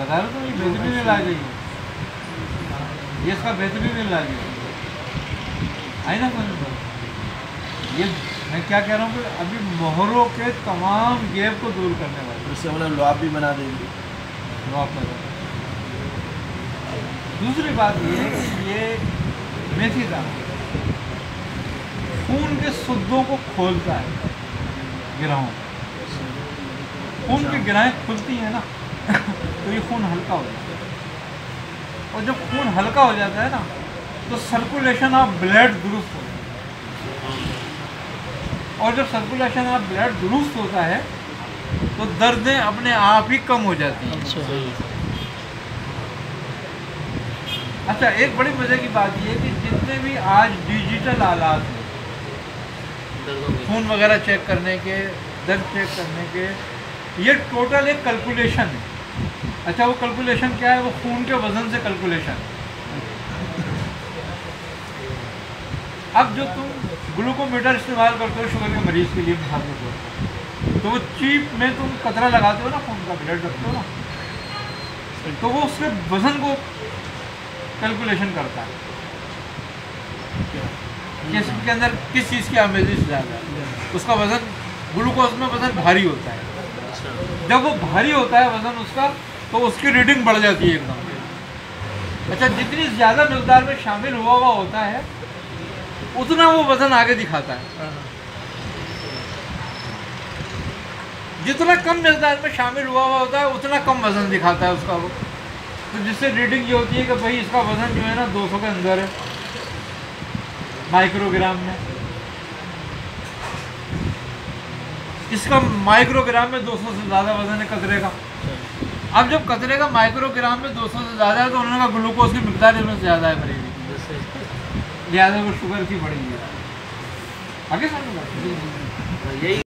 बता रहा हूँ, ये बेहतरीन इलाज है, ये इसका बेहतरीन इलाज है। आई ना समझ में? ये मैं क्या कह रहा हूँ कि अभी मोहरों के तमाम गैप को दूर करने वाले, उससे मतलब लुआब भी बना देंगे। दूसरी बात ये है कि ये मेथी दाना खून के सुद्धों को खोलता है, गिराहों, खून की गिराहें खुलती हैं ना तो ये खून हल्का हो जाता है, और जब खून हल्का हो जाता है ना तो सर्कुलेशन ऑफ ब्लड दुरुस्त होता है, और जब सर्कुलेशन ऑफ ब्लड दुरुस्त होता है तो दर्दें अपने आप ही कम हो जाती हैं। अच्छा, एक बड़ी मजे की बात यह है कि जितने भी आज डिजिटल आलात हैं खून वगैरह चेक करने के, दर्द चेक करने के, ये टोटल एक कैलकुलेशन है। अच्छा, वो कैलकुलेशन क्या है? वो खून के वजन से कैलकुलेशन है। अब जो तुम ग्लूकोमीटर इस्तेमाल करते हो शुगर के मरीज के लिए मिसाल के तौर पर, तो वो चीप में तुम कतरा लगाते हो ना, खून का ब्लड रखते हो ना, तो वो उसके वजन को कैलकुलेशन करता है कि इसके अंदर किस चीज़ की आमेजिश ज़्यादा है। उसका वजन, ग्लूकोज में वजन भारी होता है, जब वो भारी होता है वजन उसका, तो उसकी रीडिंग बढ़ जाती है एकदम। अच्छा, जितनी ज़्यादा मिकदार में शामिल हुआ होता है उतना वो वजन आगे दिखाता है, जितना कम मिकदार में शामिल हुआ होता है उतना कम वजन दिखाता है उसका वो। तो जिससे रीडिंग ये होती है कि भाई इसका वजन जो है ना 200 के अंदर है माइक्रोग्राम में, इसका माइक्रोग्राम में 200 से ज़्यादा वजन है कतरे का। अब जब कतरे का माइक्रोग्राम में 200 से ज़्यादा है तो उन्होंने कहा ग्लूकोज की मिकदार इसमें ज़्यादा है मरीज की, लिहाजा वो शुगर की बढ़ी है। आगे समझ यही